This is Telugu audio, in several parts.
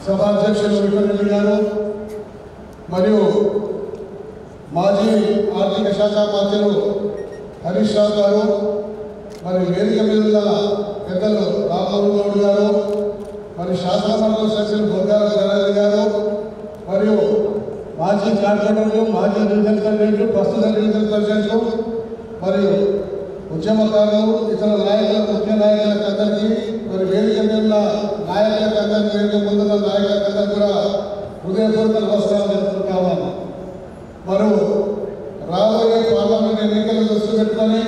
సభాధ్యక్షులు విక్రమ్ గారు మరియు మాజీ ఆర్థిక శాఖ మంత్రులు హరీష్ రావు గారు మరియు వేదిక మీద ఉన్న పెద్దలు రామ్మోహన్ గౌడ్ గారు మరియు శాసనమండలి సభ్యులు బొగ్గాల జనార్దన్ గారు మరియు మాజీ కార్పొరేటర్లు మాజీ డివిజన్ ప్రెసిడెంట్లు ప్రస్తుత డివిజన్ ప్రెసిడెంట్లు మరియు ఉద్యమకారులు ఇతర నాయకులకు ముఖ్య నాయకులకు అందరికీ మరి వేదిక మీద ఉన్న నాయకులకు అందరికీ వేదిక ముందున్న నాయకులకు అందరికీ కూడా హృదయపూర్వక నమస్కారం తెలుపుతున్నాము. మరియు రాబోయే పార్లమెంట్ ఎన్నికలు దృష్టి పెట్టుకొని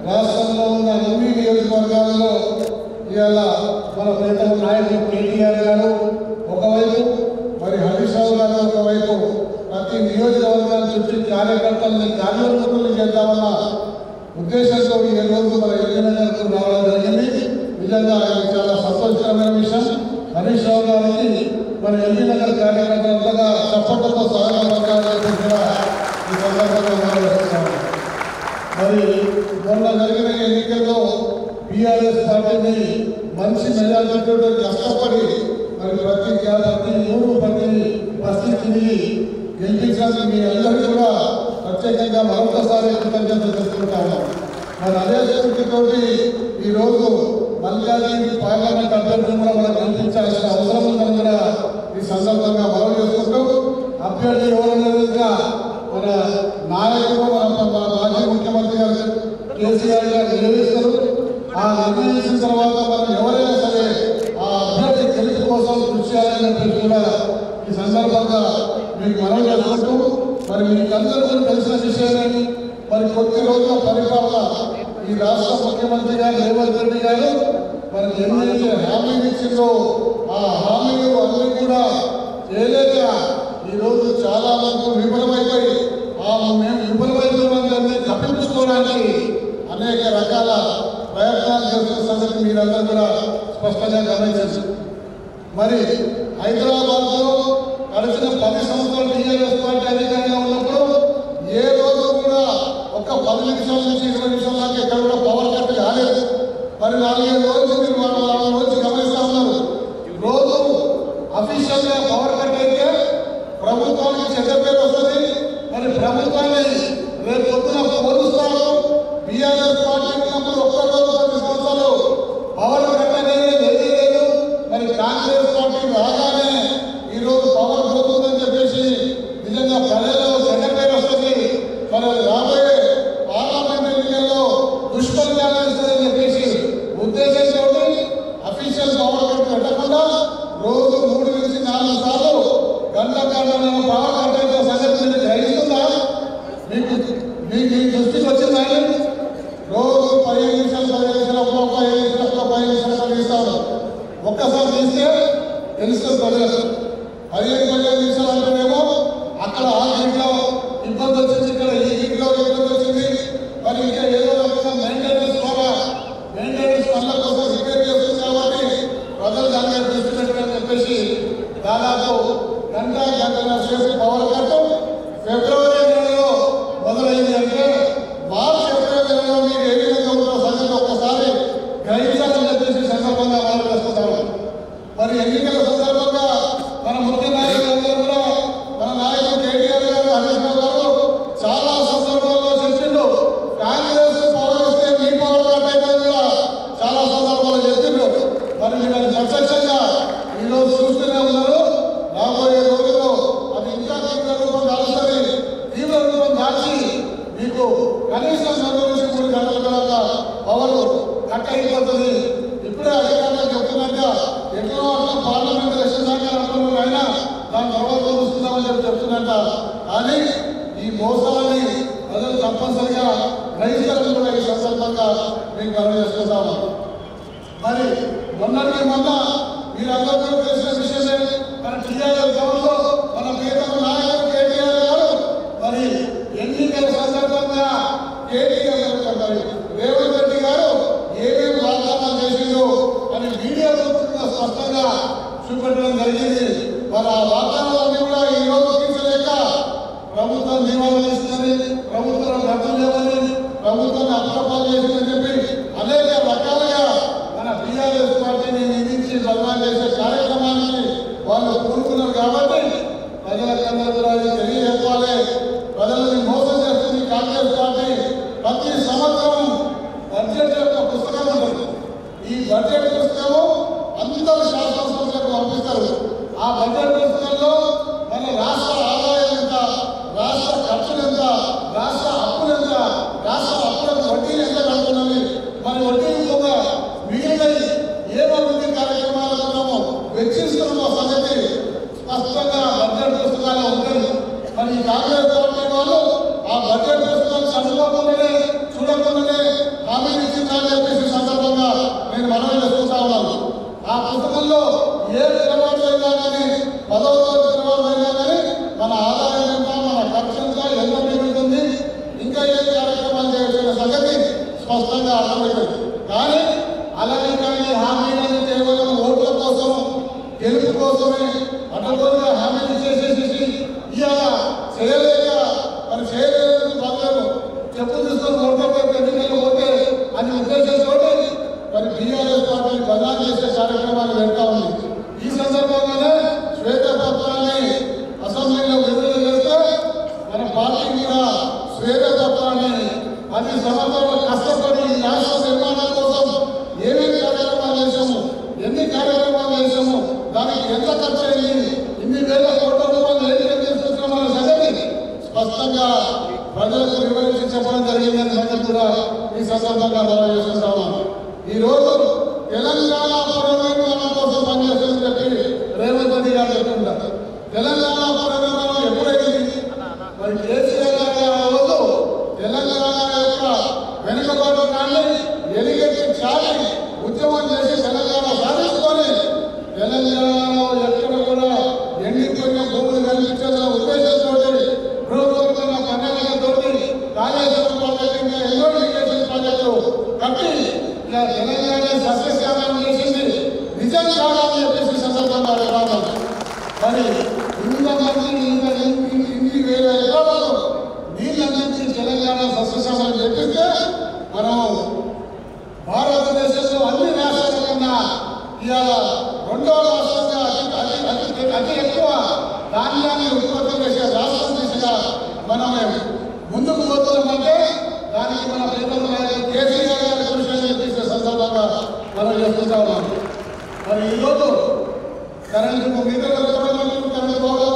రాష్ట్రంలో ఉన్న అన్ని నియోజకవర్గాలలో ఇవాళ మన ప్రియతమ నాయకులు కేటీఆర్ గారు ఒకవైపు మరి హరీష్ రావు గారు ఒకవైపు ప్రతి నియోజకవర్గాల చుట్టూ కార్యకర్తలని కార్యోన్ముఖులు చేద్దామన్న ఉద్దేశంతో ఈ రోజు మన ఎన్నికలకు రావడం జరిగింది. నిజంగా చాలా సంతోషకరమైన విషయం. హరీష్ రావు గారికి మన ఎన్నికల కార్యకర్తలంతగా చప్పట్లతో సహాయపడాలని కూడా ఈ సందర్భంగా మరి మొన్న జరిగిన ఎన్నికల్లో టీఆర్ఎస్ పార్టీని మంచి మెజారిటీతో కష్టపడి మరి ప్రతి ఊరు ప్రతి పరిస్థితిని గెలిపించాలని మీ అందరికీ కూడా ప్రత్యేకంగా మరొకసారి కృతజ్ఞతలు తెలుసుకుంటాము. మరి అదే స్ఫూర్తితోటి ఈరోజు మల్కాజ్గిరి పార్లమెంట్ అభ్యర్థులను కూడా మనం గెలిపించాల్సిన అవసరం ఉందని కూడా ఈ సందర్భంగా మనం చేసుకుంటూ అభ్యర్థి ఎవరనేదిగా మన నాయకుడు మన మాజీ ముఖ్యమంత్రి గారు కేసీఆర్ గారు నిర్ణయిస్తారు. ఆ నిర్ణయించిన తర్వాత మనం ఎవరైనా సరే ఆ అభ్యర్థి గెలుపు కోసం కృషి చేయాలని చెప్పి కూడా ఈ సందర్భంగా మీకు మనం చేసుకుంటూ మరి మీకు అందరూ తెలిసిన విషయాన్ని మరి కొద్ది రోజుల పరిపాలన ఈ రాష్ట్ర ముఖ్యమంత్రి గారు రేవంత్ రెడ్డి గారు మరి ఎన్నైతే హామీలు ఇచ్చిందో ఆ హామీలు అన్ని కూడా చేయలేక ఈరోజు చాలా మంది విఫలమైపోయి మేము విఫలమైపోయిన తప్పించుకోవడానికి అనేక రకాల ప్రయత్నాలు చేస్తున్న సంగతి మీరందరూ కూడా స్పష్టంగా గమనించారు. మరి హైదరాబాద్లో గడిచిన 10 సంవత్సరాలు టీఆర్ఎస్ పార్టీ అధికారంగా ఉన్నప్పుడు ఏ రోజు కూడా ఒక 10 నిమిషాల నుంచి 20 నిమిషాల దాకా ఎక్కడ కూడా పవర్ కట్ కాలేదు. మరి 4-5 రోజులు మీరు 4 రోజులు గమనిస్తా ఉన్నారు. రోజు అఫీషియల్గా పవర్ కట్ అయితే ప్రభుత్వానికి చెడ్డ పేరు వస్తుంది. మరి ప్రభుత్వాన్ని రేపు పొద్దున పోలుస్తారు. బీఆర్ఎస్ పార్టీ ఉన్నప్పుడు ఒక్క రోజు 10 సంవత్సరాలు పవర్ కట్ అనేది లేదు. మరి కాంగ్రెస్ పార్టీ రాగానే ఈరోజు పవర్ పోతుందని చెప్పేసి నిజంగా ప్రజల్లో చెడ్డ పేరు వస్తుంది. మరి రాబోయే పార్లమెంట్ ఎన్నికల్లో దుష్ఫలితాలు ఇస్తుందని చెప్పేసి ఉద్దేశంతో అఫీషియల్ పవర్ కట్ పెట్టకుండా రోజు 3 నుంచి 4 సార్లు గంట పవర్ కట్ అయితే సంగతి మీరు గ్రహిస్తుందా? మీకు దృష్టికి వచ్చిందా? రోజు 15 నిమిషాలు 15 నిమిషాలు కలిగిస్తాను. ఒక్కసారి తీస్తే తెలుస్తుంది ప్రజలకు. 15 నిమిషాలు అంటేనేమో అక్కడ ఆ గీట్లో ఇబ్బంది వచ్చింది, ఇక్కడ ఈ గీట్లో ఇబ్బంది వచ్చింది. మరి ఇంకా ఏదో రకంగా మెయింటెనెన్స్ పనుల కోసం రిపేర్ చేస్తుంది కాబట్టి ప్రజలు దాని మీద దృష్టి పెట్టారని చెప్పేసి దాదాపు గంటన్నర సేపు పవర్ కట్ ఫిబ్రవరి నెలలో మొదలైంది. అంటే మార్చి ఏప్రిల్ నెలలో మీరు ఏ విధంగా ఉన్న సంగతి ఒక్కసారి గ్రహించాలని చెప్పేసి సందర్భంగా మనం చేసుకుంటాము. మరి ఎన్నికల సందర్భంగా మన ముఖ్య నాయకులందరూ కూడా మన నాయకుడు కేటీఆర్ గారు, హరీష్ రావు గారు చాలా సందర్భాల్లో చెప్పిండు. కాంగ్రెస్ పవర్ ఇస్తే మీ పవర్ కట్ అయితే కూడా చాలా సందర్భాల్లో చెప్పిండు. మరి మీరు ప్రత్యక్షంగా ఈరోజు చూస్తూనే ఉన్నారు. రాబోయే రోజుల్లో అది ఇంకా తీవ్ర రూపం దాల్చుతుంది. తీవ్ర రూపం దాల్చి మీకు కనీసం 2 నుంచి 3 గంటల తర్వాత పవర్ కట్ అయిపోతుంది. ఇప్పుడే అధికారులు చెప్తున్నట్ట ఎన్నో అట్లా పార్లమెంట్ ఎలక్షన్ దాకా అనుకున్నారు. అయినా దాని తర్వాత చూస్తుందామని చెప్పి చెప్తున్నట్ట. కానీ ఈ మోసాలని ప్రజలు తప్పనిసరిగా గ్రహించాలని కూడా ఈ సందర్భంగా మేము గమనం చేసుకుంటాము. మరి మొన్నటికి మొన్న మీరందరూ తెలిసిన విషయమే. మన టీఆర్ఎస్ గవర్నమెంట్లో మన ప్రియతమ నాయకుడు కేటీఆర్ గారు మరి ఎన్నికల సందర్భంగా రేవంత్ రెడ్డి గారు ఏమేమి వాగ్దానాలు చేసిందో అని మీడియా స్పష్టంగా చూపెట్టడం జరిగింది. మరి ఆ వాగ్దానాలన్నీ కూడా ఈ రోజు తీర్చలేక ప్రభుత్వం నియమాలు ఇస్తుందని, ప్రభుత్వం రద్దు లేవని, ప్రభుత్వాన్ని అప్రపాలు చేసిందని చెప్పి అనేక రకాలుగా మన బీఆర్ఎస్ పార్టీని నిందించి బదనాలు చేసే కార్యక్రమానికి వాళ్ళు కోరుకున్నారు. కాబట్టి ప్రజలకందరూ కూడా తెలియజెప్పాలి. ప్రజలని మోసం చేస్తుంది కాంగ్రెస్ పార్టీ. ప్రతి సంవత్సరం బడ్జెట్ యొక్క పుస్తకం ఉంటుంది. ఈ బడ్జెట్ పుస్తకము అందరూ శాసనసభ్యులకు పంపిస్తారు. ఆ బడ్జెట్ పుస్తకంలో మన రాష్ట్ర ఆదాయం ఎంత, రాష్ట్ర ఖర్చులు ఎంత, రాష్ట్ర అప్పులు ఎంత, రాష్ట్ర అప్పులకు వడ్డీలు ఎంత కడుతున్నవి, మరి వడ్డీ కూడా మిగిలిన ఏ అభివృద్ధి కార్యక్రమాలను వెచ్చిస్తున్న సంగతి స్పష్టంగా బడ్జెట్ పుస్తకాలు ఉంటుంది. మరి ఈ కాంగ్రెస్ పార్టీ వాళ్ళు ఆ బడ్జెట్ పుస్తకాలు చదువుకోకుండానే చూడకుండానే హామీలు ఇచ్చిందని చెప్పేసి సందర్భంగా నేను మనవి చేసుకుంటా ఉన్నాను. ఆ పుస్తకంలో ఏ నిలబడైనా కానీ 10వ తరగతి నిలబడైనా కానీ మన ఆదాయం ఎంత, మన ఖర్చు ఎంత, ఎంత మిగులుతుంది, ఇంకా ఏ కార్యక్రమాలు చేయాల్సిన సంగతి స్పష్టంగా అర్థమవుతుంది. కానీ అలాగే కానీ హామీలను కేవలం ఓట్ల కోసం, గెలుపు కోసమే అడ్డగోలుగా హామీలు చేసేసి ఇవాళ చేయలేక మరి చేయలేదు పర్లేదు చెప్పు తీసుకొని ఓట్లపై ఎన్నికలు పోతే అని ఉద్దేశంతో మరి బీఆర్ఎస్ పార్టీని బదనాలు చేసే కార్యక్రమాలు పెడతా ఉంది. ఈ సందర్భంగానే శ్వేతపత్రాన్ని అసెంబ్లీలో విడుదల చేస్తే మన పార్టీ కూడా శ్వేతపత్రాన్ని 10 సంవత్సరాలు కష్టపడి ఈ రాష్ట్ర నిర్మాణం కోసం ఏమేమి కార్యక్రమాలు చేశాము, ఎన్ని కార్యక్రమాలు చేశాము, దానికి ఎంత ఖర్చు అయింది, ఇన్ని వేల కోట్ల రూపాయలు ఏం తీసుకొచ్చిన సంగతి స్పష్టంగా ప్రజలకు వివరించి చెప్పడం జరిగిందని సంగతి కూడా ఈ సందర్భంగా మనం చేస్తున్నాము. ఈరోజు తెలంగాణ పునర్నిర్మాణం కోసం పనిచేస్తుందని చెప్పి రేవంత్ రెడ్డి గారు చెప్తున్నారు. తెలంగాణ పునర్నిర్మాణం ఎప్పుడైంది? మరి కేసీఆర్ గారు ఆ రోజు తెలంగాణ యొక్క వెనుకబాటు కానీ ఎలిగెట్టి చాలి ఉద్యమం చేసి తెలంగాణ సాధించుకొని తెలంగాణలో ఎక్కడ కూడా ఎండిపోయిన భూములు కల్పించాలన్న ఉద్దేశంతో ప్రభుత్వం ప్రణాళికతో కాళేశ్వరం ప్రాజెక్టు ఇంకా ఎన్నో ఇరిగేషన్ ప్రాజెక్టులు కట్టి ఇలా తెలంగాణ సస్యశ్యామం చేసింది నిజం కావాలని చెప్పేసి సందర్భంగా అడగాలి. మరి ఇంతమంది ఇన్ని వేల ఎకరాలకు నీళ్ళు అందించి తెలంగాణ సస్యశ్యామం చెప్పిస్తే మనం భారతదేశంలో అన్ని రాష్ట్రాల కన్నా ఇవాళ 2వ రాష్ట్రంగా అతి ఎక్కువ ధాన్యాన్ని ఉత్పత్తి చేసే రాష్ట్రం దిశగా మనం ముందుకు పోతున్నామంటే దానికి మన ప్రీతం నాయకులు కేసీఆర్ గారి కృషి చేసే సందర్భంగా మనం చేస్తుంటా ఉన్నాం. మరి ఈరోజు కరెంటు మీటర్లు పెట్టాలంటున్నారు, కరెంటు పోవడం,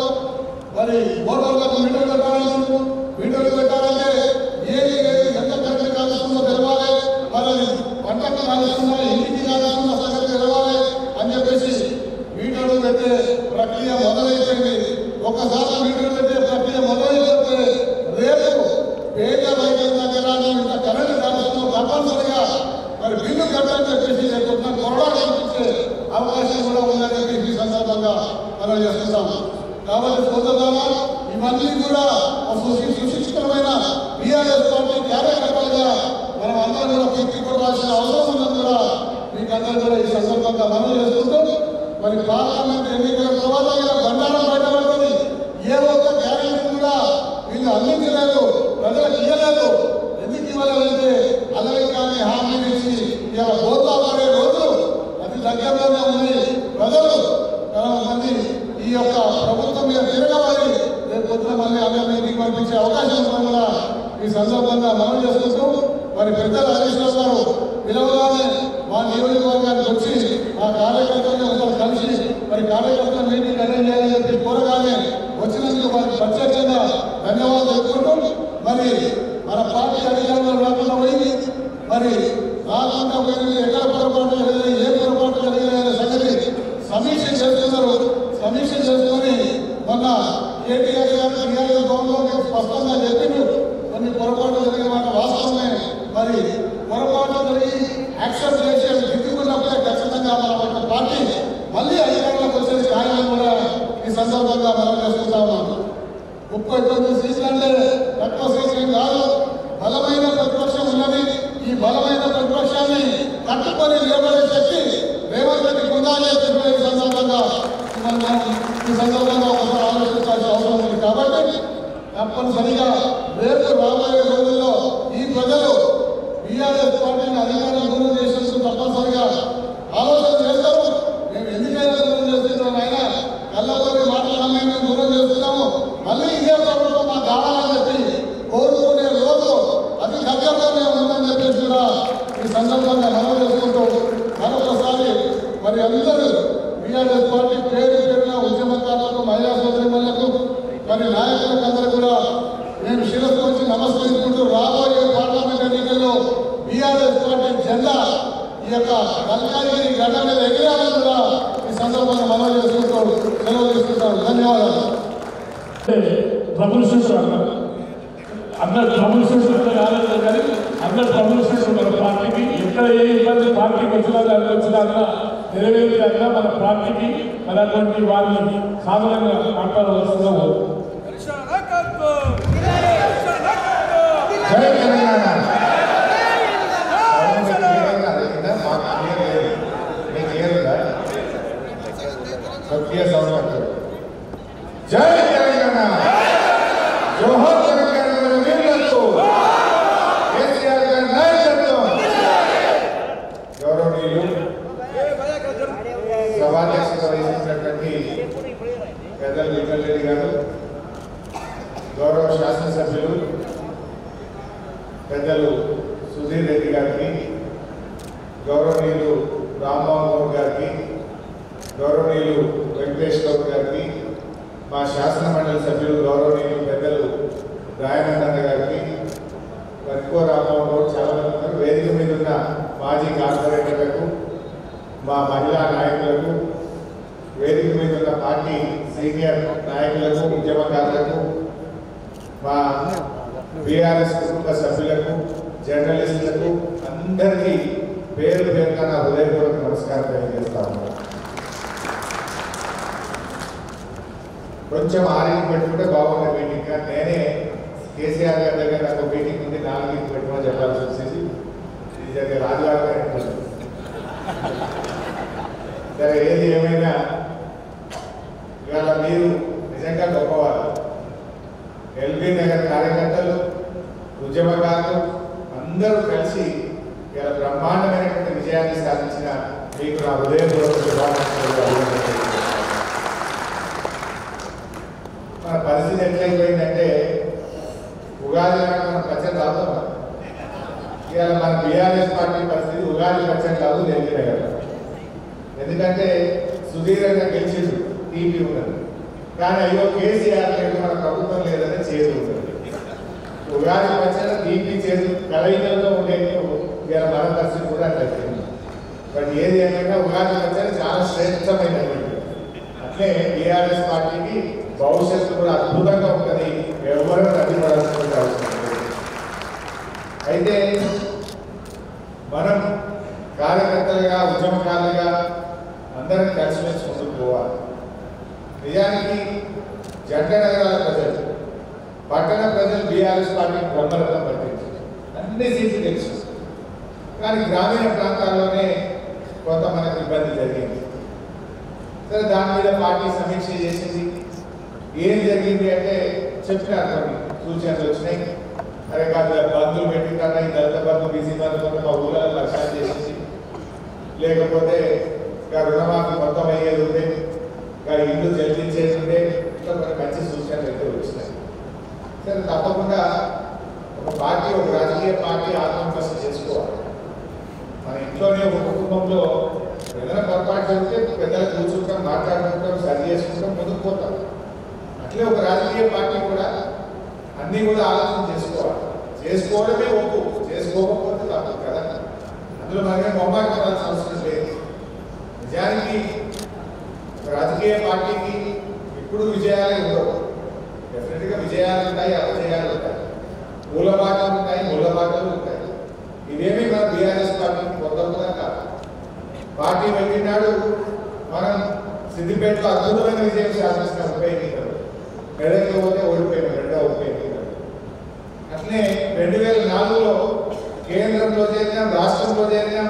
మరి మోటార్లకు మీటర్లు పెట్టాలంటున్నారు. మీటర్లు పెట్టాలంటే ఏది ఎంత కరెంటు కాలుస్తుందో తెలవాలి, మరి పంటకు కాలుస్తుందా ఇంటికి కాలుస్తుందా సంగతి తెలవాలి అని చెప్పేసి మీటర్లు పెట్టే ప్రక్రియ మొదలైపోయింది. ఒకసారి మీటర్లు పెట్టే ప్రక్రియ మొదలైపోతే రేపు పేద రైతుల దగ్గర ఇంత కరెంటు కాలుస్తుందో తప్పనిసరిగా మరి బిల్లు కట్టని చెప్పేసి లేకుండా కొరడా కల్పించే అవకాశం కూడా ఉందని చెప్పేసి ఈ సందర్భంగా మనం చేస్తున్నాం. కాబట్టి సోదరులారా, ఇవన్నీ కూడా సుశిక్షితమైన బీఆర్ఎస్ పార్టీ కార్యకర్తలుగా మనం అందరూ కూడా పెట్టుకోవాల్సిన అవసరం ఉందని కూడా మీకందరూ కూడా ఈ సందర్భంగా మనం చేసుకుంటూ మరి పార్లమెంట్ ఎన్నికల తర్వాత ఇలా బండారం బయటపడుతుంది. ఏ ఒక్క గ్యారెంటీ కూడా వీళ్ళు అందించలేదు, ప్రజలకు ఇవ్వలేదు. ఎందుకు ఇవ్వలేదంటే అలవి కానీ హామీలు ఇచ్చి ఇలా బోతా పడే రోజు అది దగ్గరలోనే ఉంది. ప్రజలు మంది ఈ యొక్క ప్రభుత్వం మీద తిరగబడి రేపు పొద్దున మళ్ళీ అందరినీ ఇంటికి పంపించే అవకాశం ఉందని కూడా ఈ సందర్భంగా మనం చేసుకుంటూ మరి పెద్దలు హరీష్ రావు గారు పిలవగానే మా నియోజకవర్గానికి వచ్చి మా కార్యకర్తలను ఒకరు కలిసి మరి కార్యకర్తల మీటింగ్ అటెండ్ చేయాలని చెప్పి కోరగానే వచ్చినందుకు వారికి ప్రత్యేకంగా ధన్యవాదాలు చెప్పుకుంటూ మరి మన పార్టీ అధికారంలో రాకుండా పోయింది, మరి రాకుండా పోయింది, ఎక్కడ పొరపాటు జరిగింది, ఏ పొరపాటు జరిగిందనే సంగతి సమీక్ష చేస్తున్నారు. సమీక్ష చేసుకొని మొన్న కేటీఆర్ గారు టీఆర్ఎస్ భవన్లో స్పష్టంగా చెప్పిండు కొన్ని పొరపాటు జరిగిన మాట వాస్తవమే. మరి పొరపాటు జరిగి యాక్సెప్ట్ చేసి దిద్దుకున్నప్పుడే ఖచ్చితంగా మన పార్టీ మళ్ళీ అధికారంలోకి వచ్చేది ఖాయం కూడా ఈ సందర్భంగా మనం చేసుకుంటా ఉన్నాం. 39 సీట్లు అంటే తక్కువ సీట్లు కాదు. బలమైన ప్రతిపక్షం ఉన్నది. ఈ బలమైన ప్రతిపక్షాన్ని కట్టుకొని నిలబడే శక్తి రేవంత్ రెడ్డి ఉండాలని చెప్పి ఈ సందర్భంగా ఒకసారి ఆలోచించాల్సిన అవసరం ఉంది. కాబట్టి తప్పనిసరిగా రేపు రాబోయే రోజుల్లో ఈ ప్రజలు బీఆర్ఎస్ పార్టీని అధికారం దూరం చేసేందుకు తప్పనిసరిగా ఆలోచన చేస్తారు. మేము ఎన్నికైనా దూరం చేస్తున్నాం, అయినా కళ్ళపల్లి మాటలు మేము దూరం చేస్తున్నాము, మళ్ళీ ఇదే ప్రభుత్వం మాకు కావాలని చెప్పి కోరుకునే రోజు అది దగ్గరలోనే ఉందని చెప్పేసి కూడా ఈ సందర్భంగా మనం చేసుకుంటూ మరొకసారి మరి అందరూ బీఆర్ఎస్ పార్టీ పేరు పేరున ఉద్యమకారులకు, మహిళా సోదరులకు, మరి నాయకులకు అందరూ కూడా నేను శిరస్సు వచ్చి నమస్కరించుకుంటూ రాబోయే పార్లమెంట్ ఎన్నికల్లో బీఆర్ఎస్ పార్టీ జెండా ఈ యొక్క మల్కాజ్గిరి గడ్డ మీద ఎగిరాలని కూడా ఈ సందర్భంగా మనం చేసుకుంటూ సెలవు తీసుకుంటాం. ధన్యవాదాలు. ట్రబుల్ షూటర్ అందరు ట్రబుల్ షూటర్ కాలేదు కానీ అందరు ట్రబుల్ షూటర్ మన పార్టీకి ఎక్కడ ఏ ఇబ్బంది పార్టీకి వచ్చినా దానికి వచ్చినా నెరవేర్చాక మన పార్టీకి మన అటువంటి వారిని సాధారణంగా మాట్లాడవలసిన జై తెలంగాణ, జోహార్ తెలంగాణ వీరులకు కేసీఆర్ గారి నాయకత్వం. గౌరవనీయులు సభాధ్యక్షత వహించినటువంటి పెద్దలు విఠల్ రెడ్డి గారు, గౌరవ శాసనసభ్యులు పెద్దలు సుధీర్ రెడ్డి గారికి, గౌరవనీయులు రామ్మోహన్ గౌడ్ గారికి, గౌరవనీయులు వెంకటేష్ గౌడ్ గారికి, మా శాసన మండలి సభ్యులు గౌరవనీయులు పెద్దలు రాయనందన్న గారికి, ఎక్కువ రామ్మోహన్ గౌడ్ చాలా మంది ఉన్నారు. వేదిక మీద ఉన్న మాజీ కార్పొరేటర్లకు, మా మహిళా నాయకులకు, వేదిక మీద ఉన్న పార్టీ సీనియర్ నాయకులకు, ఉద్యమకారులకు, మా బీఆర్ఎస్ కుటుంబ సభ్యులకు, జర్నలిస్టులకు అందరికీ పేరు పేరున నా హృదయపూర్వక నమస్కారం తెలియజేస్తాను. కొంచెం ఆరోగ్యం పెట్టుకుంటే బాగుండే మీటింగ్, కానీ నేనే కేసీఆర్ గారి దగ్గర నాకు మీటింగ్ ఉంది 4కి పెట్టుకోమని చెప్పాల్సి వచ్చింది. ఇది జరిగే రాజుగారు సరే, ఏది ఏమైనా ఇవాళ మీరు నిజంగా గొప్పవారు. ఎల్బీ నగర్ కార్యకర్తలు, ఉద్యమకారులు అందరూ కలిసి ఇలా బ్రహ్మాండమైనటువంటి విజయాన్ని సాధించిన మీకు నా హృదయపూర్వక శుభాకాంక్షలు. మన పరిస్థితి ఎట్లయిపోయిందంటే ఉగాది నాడు మనం పచ్చడి తాగుతాం. ఇవాళ మన బీఆర్ఎస్ పార్టీ పరిస్థితి ఉగాది పచ్చడి కాదు ఎల్బీ నగర్. ఎందుకంటే సుదీర్ఘంగా గెలిచింది టీపీ ఉన్నది, కానీ అయ్యో కేసీఆర్ లేదు, మన ప్రభుత్వం లేదని చేదు ఉంటుంది. ఉగాది పచ్చడి టీపీ చేదు కలయికలతో ఉండేది. ఇవాళ మన పరిస్థితి కూడా తగ్గింది. బట్ ఏది ఏమైనా ఉగాది పచ్చడి చాలా శ్రేష్టమైనది. అట్లే బీఆర్ఎస్ పార్టీకి భవిష్యత్తు కూడా అద్భుతంగా ఉంటుంది. ఎవరు అడ్డుపడాల్సిన అవసరం లేదు. అయితే మనం కార్యకర్తలుగా, ఉద్యమకారులుగా అందరం కలిసిమెలిసి ముందుకు పోవాలి. నిజానికి జంట నగరాల ప్రజలు, పట్టణ ప్రజలు బీఆర్ఎస్ పార్టీకి బ్రహ్మరథం పట్టించారు. అన్ని సీట్లు తెలుసు, కానీ గ్రామీణ ప్రాంతాల్లోనే కొంత మనకు ఇబ్బంది జరిగింది. సరే, దాని మీద పార్టీ సమీక్ష చేసింది. ఏం జరిగింది అంటే చెప్పినారు, కొన్ని సూచనలు వచ్చినాయి. అరే కాదు, బంధువులు పెట్టిందన్నా ఈ దళిత బంధు, బీసీ బంధు మా ఊళ్ళలో లక్ష్యాలు చేసేసి, లేకపోతే రుణమాఫీ మొత్తం అయ్యేది ఉండే, ఇల్లు చెల్లించేది ఉండే, ఇంకా కొన్ని మంచి సూచనలు అయితే వచ్చినాయి. సరే, తప్పకుండా ఒక పార్టీ, ఒక రాజకీయ పార్టీ ఆత్మవిమర్శ చేసుకోవాలి. మన ఇంట్లోనే ఒక కుటుంబంలో ఏదైనా పొరపాటు జరిగితే పెద్దలు కూర్చుంటాం, మాట్లాడుకుంటాం, సరి చేసుకుంటాం, ముందుకు పోతాం. అట్లే ఒక రాజకీయ పార్టీ కూడా అన్నీ కూడా ఆలోచన చేసుకోవాలి. చేసుకోవడమే ఒప్పు, చేసుకోకపోతే తప్పు కదా. అందులో మనమే మొమ్మాట పడాల్సిన అవసరం లేదు. నిజానికి రాజకీయ పార్టీకి ఇప్పుడు విజయాలే ఉండవు. డెఫినెట్గా విజయాలు ఉంటాయి, అపజయాలు ఉంటాయి, మూలబాటలు ఉంటాయి, ముళ్ళబాటలు ఉంటాయి. ఇవేమీ మన బీఆర్ఎస్ పార్టీకి కొత్త కాదు. పార్టీ వెళ్ళినాడు మనం సిద్దిపేటలో అద్భుతమైన విజయం సాధించిన ఉప ఎన్నికలు, మెదక్లో పోతే ఓడిపోయిన రెండవ ఉప ఎన్నికలు. అట్లే 2004లో కేంద్రంలో చేరినాం, రాష్ట్రంలో చేరినాం,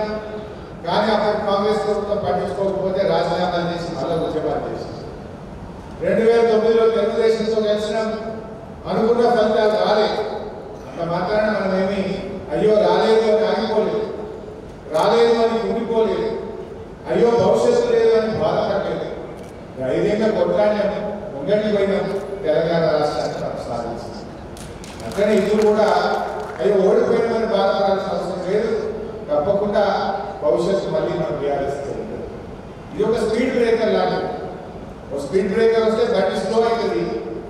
కానీ అప్పుడు కాంగ్రెస్ ప్రభుత్వం పట్టించుకోకపోతే రాజీనామాలు చేసి మళ్ళీ ఉద్యమాలు చేసి 2009లో తెలుగుదేశంతో కలిసినాం. అనుకున్న ఫలితాలు రాలేదు. అంత మాత్రాన మనమేమి అయ్యో రాలేదు అని ఆగిపోలేదు, రాలేదు అని కుంగిపోలేదు, అయ్యో భవిష్యత్తు లేదు అని బాధపడలేదు. ధైర్యంగా కొట్లాడినాం, ముంగంటి పోయినాం, తెలంగాణ రాష్ట్రాన్ని సాధించింది. అట్లనే ఇప్పుడు కూడా అయ్యో ఓడిపోయినామని బాధపడాల్సిన అవసరం లేదు. తప్పకుండా భవిష్యత్తు మళ్ళీ మనం బీఆర్ఎస్. ఇది ఒక స్పీడ్ బ్రేకర్ లాంటిది. ఒక స్పీడ్ బ్రేకర్ వస్తే బండి స్లో అవుతుంది,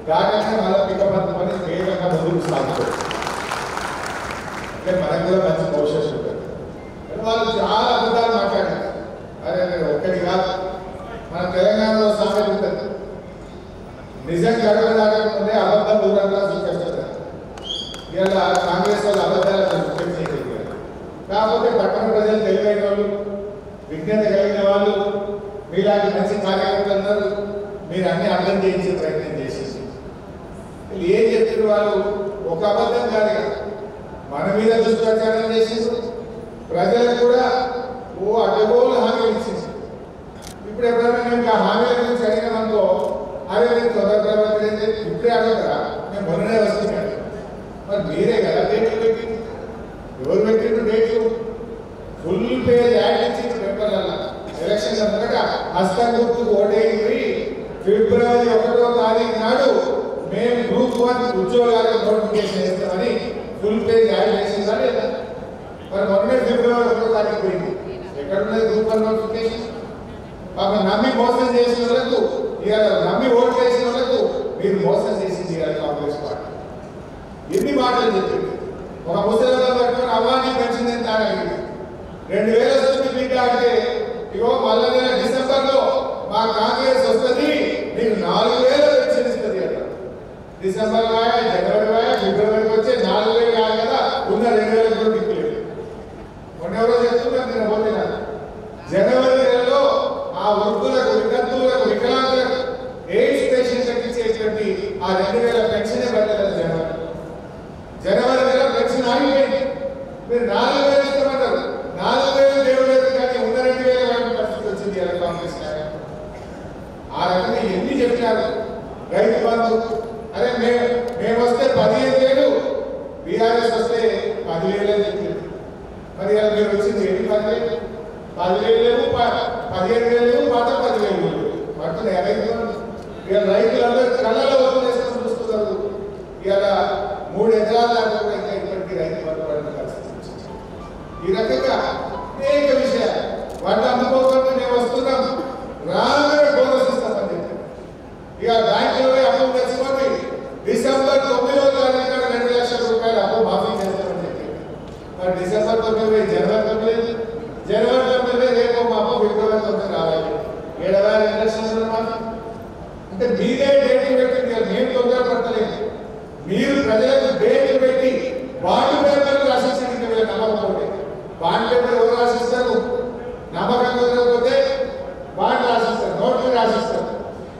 దాటనే మళ్ళీ పికప్ అందుకొని వేగంగా ముందుకు సాగుతుంది. అంటే మనకు కూడా మంచి భవిష్యత్తు ఉంటుంది. వాళ్ళు చాలా అద్భుతాలు మాట్లాడారు. అదే ఒక్కటి కాదు, మన తెలంగాణలో సామెత ఉంటుంది, నిజం గడవ దాటకుంటే అబద్ధం దూరంగా చూపిస్తారు. ఇలా కాంగ్రెస్ వాళ్ళు అబద్ధాలను చూపించేయగలిగారు. కాకపోతే పట్టణ ప్రజలు తెలివైన వాళ్ళు, విజ్ఞత కలిగిన వాళ్ళు, మీలాంటి మంచి కార్యకర్తలు ఉన్నారు, మీరు అన్ని అర్థం చేయించే ప్రయత్నం చేసేసి ఏం చెప్తున్నారు వాళ్ళు. ఒక అబద్ధం కాదు కదా, మన మీద దుష్ప్రచారం చేసేసి ప్రజలకు కూడా అడ్డగోలు హామీలు ఇచ్చేసి, ఇప్పుడు ఎప్పుడైనా మేము ఆ హామీల గురించి అడిగినామనుకో, అదే నేను తొందరగా ఇప్పుడే అడగరా, మేము మొన్ననే వస్తున్నాను. మరి మీరే కదా డేట్లు పెట్టింది, ఎవరు పెట్టిండ్రు డేట్లు? ఫుల్ పేజ్ యాడ్ ఇచ్చిండ్రు పేపర్లలో, ఎలక్షన్ల ముందట హస్తం గుర్తుకు ఓటేయండి. ఫిబ్రవరి 1వ తారీఖు నాడు మేము గ్రూప్ 1 ఉద్యోగాలకు నోటిఫికేషన్ ఇస్తామని ఫుల్ పేజ్ యాడ్ చేసిందా లేదా? మరి మొన్నే ఫిబ్రవరి 1వ తారీఖు పోయింది. ఎక్కడున్నది గ్రూప్ 1 నోటిఫికేషన్? పాపం నమ్మి మోసం చేసిన వాళ్ళకు, ఇవాళ నమ్మి ఓటు వేసిన వాళ్ళకు మీరు మోసం చేసింది ఇవాళ కాంగ్రెస్ పార్టీ. ఎన్ని మాటలు చెప్పింది. ఒక ముసలిలో పట్టుకొని అవ్వాన్ని పెన్షన్ ఎంత అడిగింది. 2000 వస్తుంది బిడ్డ అంటే, ఇగో మళ్ళీ నెల డిసెంబర్లో మా కాంగ్రెస్ వస్తుంది, మీకు 4000 పెన్షన్ ఇస్తుంది అట. డిసెంబర్ వాయా, జనవరి వాయా, ఫిబ్రవరికి వచ్చే 4000 కాదు కదా, ఉన్న 2000 కూడా దిక్కులేదు. మొన్నెవరో చెప్తున్నారు నేను పోతున్నా. జనవరి నెలలో ఆ వృద్ధులకు, వికలాంగులకు, వికలాంగులకు, ఎయిడ్స్ పేషెంట్లకు ఇచ్చేటువంటి ఆ 2000 పెన్షనే పడలేదు. జనవరి నెల పెన్షన్ ఆగిపోయింది. మీరు 4000 ఇస్తామన్నారు. 4000 దేవులేదు కానీ ఉన్న 2000 వాడి పరిస్థితి వచ్చింది ఇలా కాంగ్రెస్. ఆ రకంగా ఎన్ని చెప్పినారు. రైతు బంధు, అరే మేము వస్తే 15,000, బీఆర్ఎస్ వస్తే 10,000 అని చెప్పింది. మరి ఇలా మీరు వచ్చింది ఎన్ని 10,000? 10,000 లేవు, 15,000 లేవు, మాత్రం 10,000 లేవు పడుతున్నాయి రైతు బంధు. ఇక రైతులందరూ కళ్ళలో వదిలేసుకొని చూస్తున్నారు. ఇవాళ 3 ఎకరాల దాకా కూడా ఇంకా ఇప్పటికీ రైతు బంధు పడిన పరిస్థితి. ఈ రకంగా అనేక విషయాలు వాటిని అందుకోకుండా మేము వస్తున్నాం, రాగానే బోనస్ ఇస్తామని చెప్పి ఇక బ్యాంకులో అప్పు తెచ్చుకొని డిసెంబర్ 9వ తారీఖున 2 లక్షల రూపాయలు అప్పు మాఫీ చేస్తామని చెప్పి, మరి డిసెంబర్ 9 జనవరి 9, జనవరి 9 రేపు మా అప్పు ఫిబ్రవరి 9 రావాలి. 7,000 లక్షలు మాఫీ అంటే మీరే డేట్ పెట్టి మేము తొందరపడతలేదు. మీరు ప్రజలకు డేట్ పెట్టి బాండ్ పేపర్లు రాసిస్తారు. వీళ్ళ నమ్మకం ఉంటే బాండ్ పేపర్ ఎవరు రాసిస్తారు? నమ్మకం కుదరకపోతే బాండ్ రాసిస్తారు, నోటరీ రాసిస్తారు.